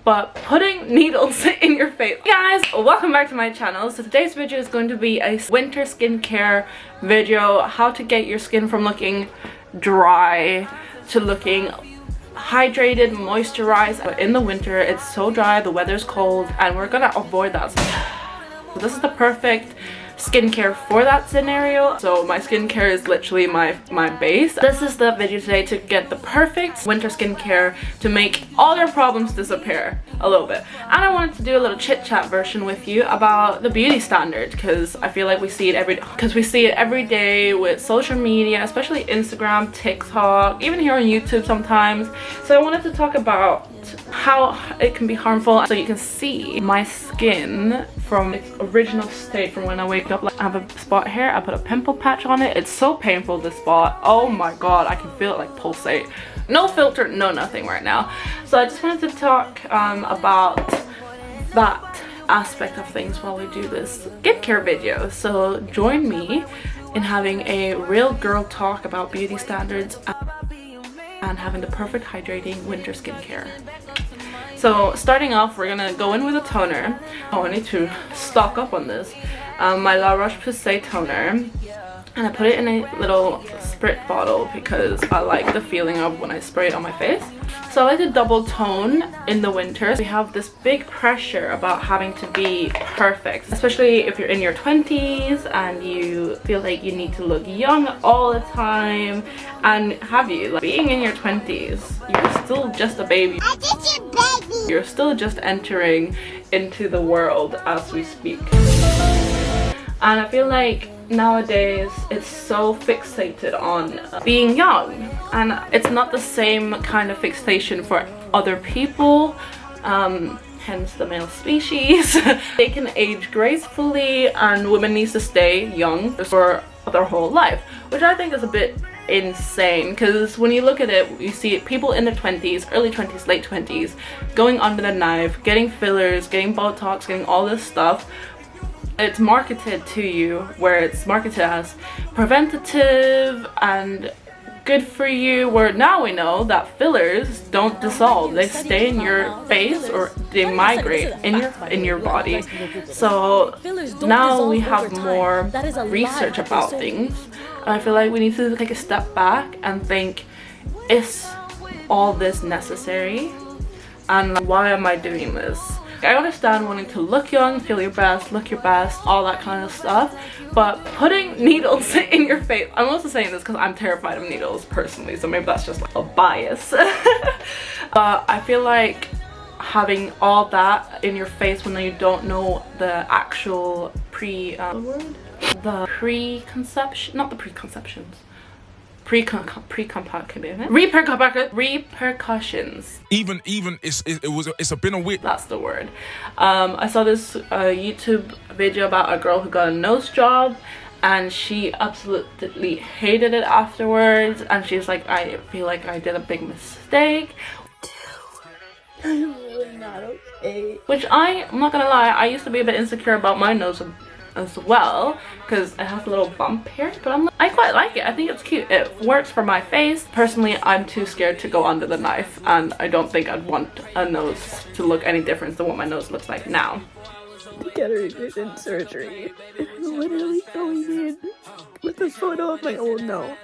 but putting needles in your face. Hey guys, welcome back to my channel. So today's video is going to be a winter skincare video, how to get your skin from looking dry to looking hydrated, moisturized. In the winter it's so dry, the weather's cold, and we're gonna avoid that. So this is the perfect skincare for that scenario. So my skincare is literally my base. This is the video today to get the perfect winter skincare to make all your problems disappear a little bit. And I wanted to do a little chit chat version with you about the beauty standard, because I feel like we see it every day with social media, especially Instagram, TikTok, even here on YouTube sometimes. So I wanted to talk about how it can be harmful, so you can see my skin from its original state from when I wake up. Like, I have a spot here, I put a pimple patch on it. It's so painful, this spot. Oh my god, I can feel it like pulsate. No filter, no nothing right now. So I just wanted to talk about that aspect of things while we do this skincare video. So join me in having a real girl talk about beauty standards and having the perfect hydrating winter skincare. So starting off, we're gonna go in with a toner. Oh, I need to stock up on this. My La Roche-Posay toner, and I put it in a little sprit bottle because I like the feeling of when I spray it on my face. So I like to double tone in the winter. We have this big pressure about having to be perfect, especially if you're in your 20s and you feel like you need to look young all the time. And have you, like, being in your 20s, you're still just a baby. You're still just entering into the world as we speak. And I feel like nowadays it's so fixated on being young, and it's not the same kind of fixation for other people, hence the male species. They can age gracefully, and women need to stay young for their whole life, which I think is a bit insane, because when you look at it, you see people in their 20s, early 20s, late 20s going under the knife, getting fillers, getting Botox, getting all this stuff. It's marketed to you where it's marketed as preventative and good for you, where now we know that fillers don't dissolve, they stay in your face or they migrate in your body. So now we have more research about things, and I feel like we need to take a step back and think, is all this necessary, and why am I doing this? I understand wanting to look young, feel your best, look your best, all that kind of stuff, but putting needles in your face, I'm also saying this because I'm terrified of needles personally, so maybe that's just like a bias. I feel like having all that in your face when you don't know the actual repercussions. It's been a week. That's the word. I saw this YouTube video about a girl who got a nose job, and she absolutely hated it afterwards, and she's like, I feel like I did a big mistake. I'm really not okay. Which I'm not gonna lie, I used to be a bit insecure about my nose as well, because it has a little bump here, but I quite like it. I think it's cute. It works for my face. Personally, I'm too scared to go under the knife, and I don't think I'd want a nose to look any different than what my nose looks like now. To get a revision surgery, and I'm literally going in with a photo of my old nose.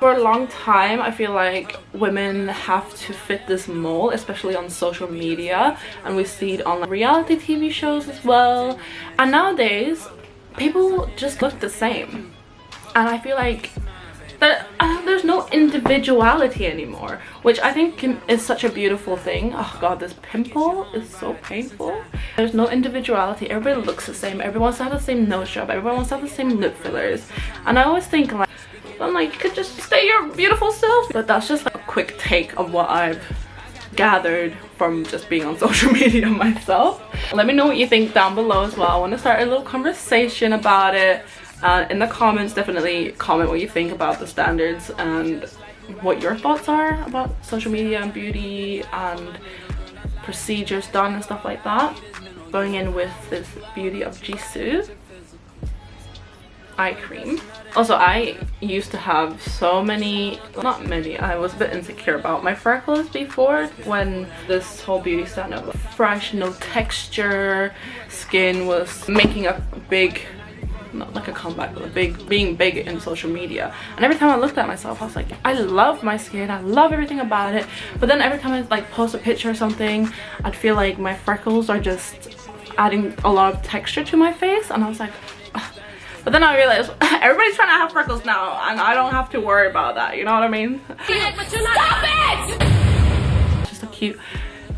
For a long time, I feel like women have to fit this mold, especially on social media, and we see it on reality TV shows as well. And nowadays, people just look the same, and I feel like that there's no individuality anymore, which I think is such a beautiful thing. Oh god, this pimple is so painful. There's no individuality. Everybody looks the same. Everyone wants to have the same nose job. Everyone wants to have the same lip fillers, and I always think, like, I'm like, you could just stay your beautiful self. But that's just like a quick take of what I've gathered from just being on social media myself. Let me know what you think down below as well. I want to start a little conversation about it. In the comments, definitely comment what you think about the standards and what your thoughts are about social media and beauty and procedures done and stuff like that. Going in with this beauty of Jisoo. eye cream. Also, I used to have so many, not many, I was a bit insecure about my freckles before when this whole beauty standard was fresh, no texture, skin was making a big, not like a comeback, but being big in social media. And every time I looked at myself, I was like, I love my skin, I love everything about it. But then every time I like post a picture or something, I'd feel like my freckles are just adding a lot of texture to my face, and I was like, ugh. But then I realized everybody's trying to have freckles now, and I don't have to worry about that, you know what I mean? Stop it! Just a cute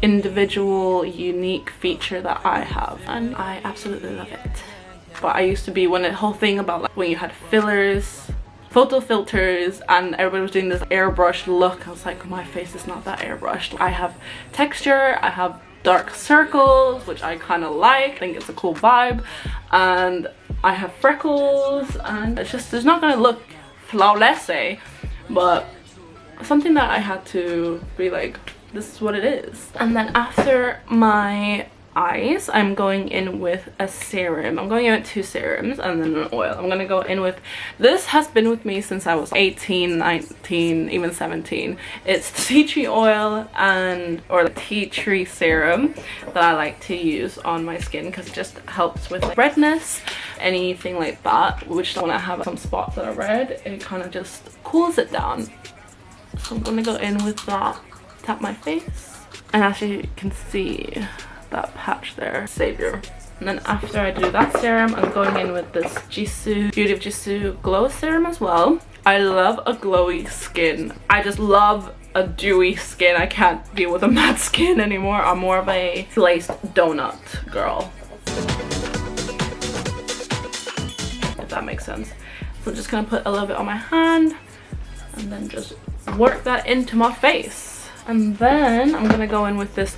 individual unique feature that I have, and I absolutely love it. But I used to be when the whole thing about like when you had fillers, photo filters, and everybody was doing this airbrush look, I was like, my face is not that airbrushed. I have texture, I have dark circles, which I kind of like. I think it's a cool vibe, and I have freckles, and it's just, it's not gonna look flawless, but something that I had to be like, this is what it is. And then after my eyes, I'm going in with a serum. I'm going in with 2 serums and then an oil. I'm gonna go in with, this has been with me since I was 18, 19, even 17. It's tea tree oil or the tea tree serum that I like to use on my skin because it just helps with like redness, anything like that, which when I have some spots that are red, it kind of just cools it down. So I'm gonna go in with that, tap my face, and as you can see, that patch there, savior. And then after I do that serum, I'm going in with this Beauty of Jisoo glow serum as well. I love a glowy skin. I just love a dewy skin. I can't deal with a matte skin anymore. I'm more of a glazed donut girl, if that makes sense. So I'm just gonna put a little bit on my hand and then just work that into my face. And then I'm gonna go in with this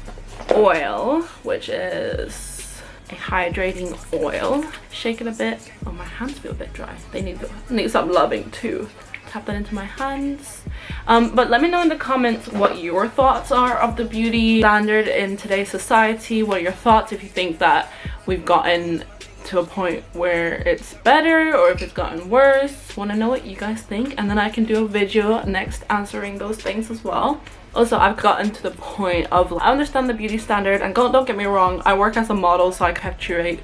oil, which is a hydrating oil. Shake it a bit. Oh, my hands feel a bit dry. They need some loving too. Tap that into my hands. But let me know in the comments what your thoughts are of the beauty standard in today's society. What are your thoughts, if you think that we've gotten to a point where it's better or if it's gotten worse. Want to know what you guys think, and then I can do a video next answering those things as well. Also, I've gotten to the point of, I understand the beauty standard, and don't get me wrong, I work as a model, so I perpetuate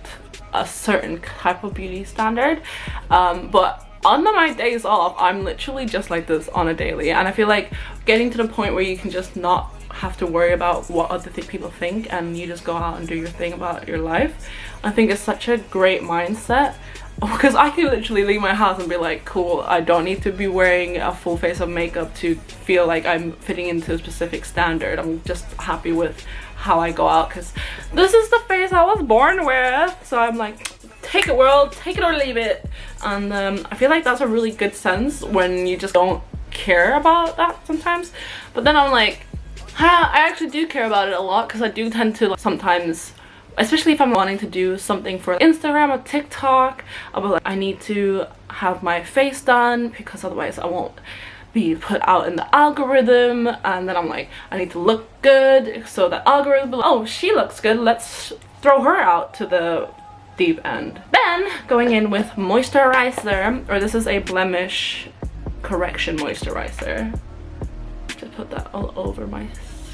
a certain type of beauty standard, but on my days off, I'm literally just like this on a daily, and I feel like getting to the point where you can just not have to worry about what other people think, and you just go out and do your thing about your life. I think it's such a great mindset, because I can literally leave my house and be like, cool, I don't need to be wearing a full face of makeup to feel like I'm fitting into a specific standard. I'm just happy with how I go out because this is the face I was born with. So I'm like, take it world, take it or leave it. And I feel like that's a really good sense when you just don't care about that sometimes. But then I'm like, I actually do care about it a lot, because I do tend to sometimes, especially if I'm wanting to do something for Instagram or TikTok, I'll be like, I need to have my face done because otherwise I won't be put out in the algorithm. And then I'm like, I need to look good, so the algorithm will be like, oh, she looks good, let's throw her out to the deep end. Then going in with moisturizer, or this is a blemish correction moisturizer. Just put that all over my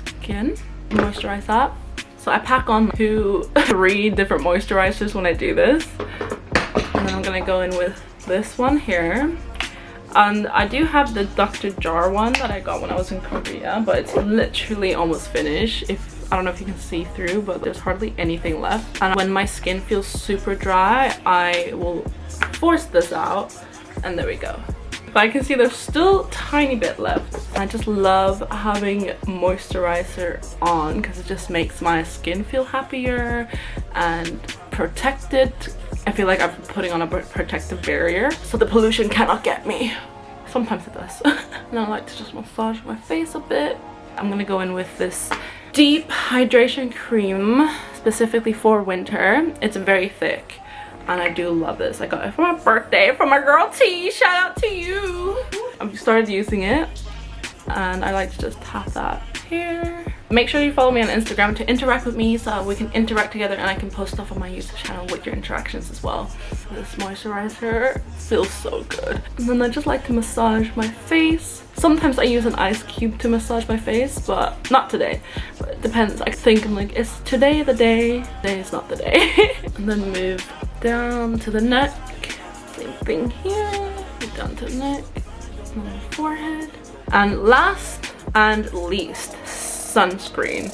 skin, moisturize that. So I pack on 3 different moisturizers when I do this. And then I'm gonna go in with this one here. And I do have the Dr. Jar one that I got when I was in Korea, but it's literally almost finished. I don't know if you can see through, but there's hardly anything left. And when my skin feels super dry, I will force this out, and there we go. But I can see there's still a tiny bit left. I just love having moisturizer on because it just makes my skin feel happier and protected. I feel like I'm putting on a protective barrier so the pollution cannot get me. Sometimes it does. And I like to just massage my face a bit. I'm gonna go in with this deep hydration cream specifically for winter. It's very thick. And I do love this. I got it for my birthday from my girl T. Shout out to you. I've started using it, and I like to just tap that here. Make sure you follow me on Instagram to interact with me so we can interact together and I can post stuff on my YouTube channel with your interactions as well. This moisturizer feels so good. And then I just like to massage my face. Sometimes I use an ice cube to massage my face, but not today. But it depends. I think I'm like, is today the day? Today is not the day. And then move down to the neck. Same thing here. Down to the neck. And then the forehead. And last and least, sunscreen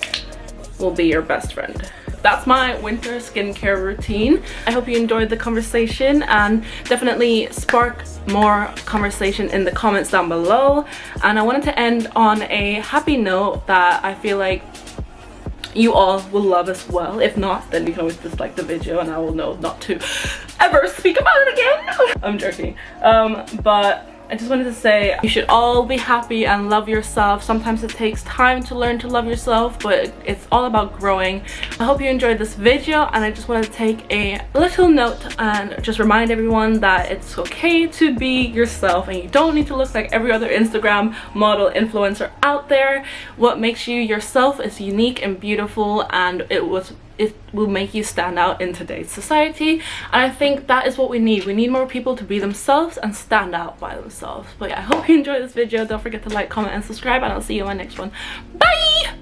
will be your best friend. That's my winter skincare routine. I hope you enjoyed the conversation and definitely spark more conversation in the comments down below. And I wanted to end on a happy note that I feel like you all will love as well. If not, then you can always dislike the video and I will know not to ever speak about it again. I'm joking. But I just wanted to say you should all be happy and love yourself. Sometimes it takes time to learn to love yourself, but it's all about growing. I hope you enjoyed this video, and I just wanted to take a little note and just remind everyone that it's okay to be yourself and you don't need to look like every other Instagram model influencer out there. What makes you yourself is unique and beautiful, and it will make you stand out in today's society. And I think that is what we need. We need more people to be themselves and stand out by themselves. But yeah, I hope you enjoyed this video. Don't forget to like, comment, and subscribe, and I'll see you in my next one. Bye!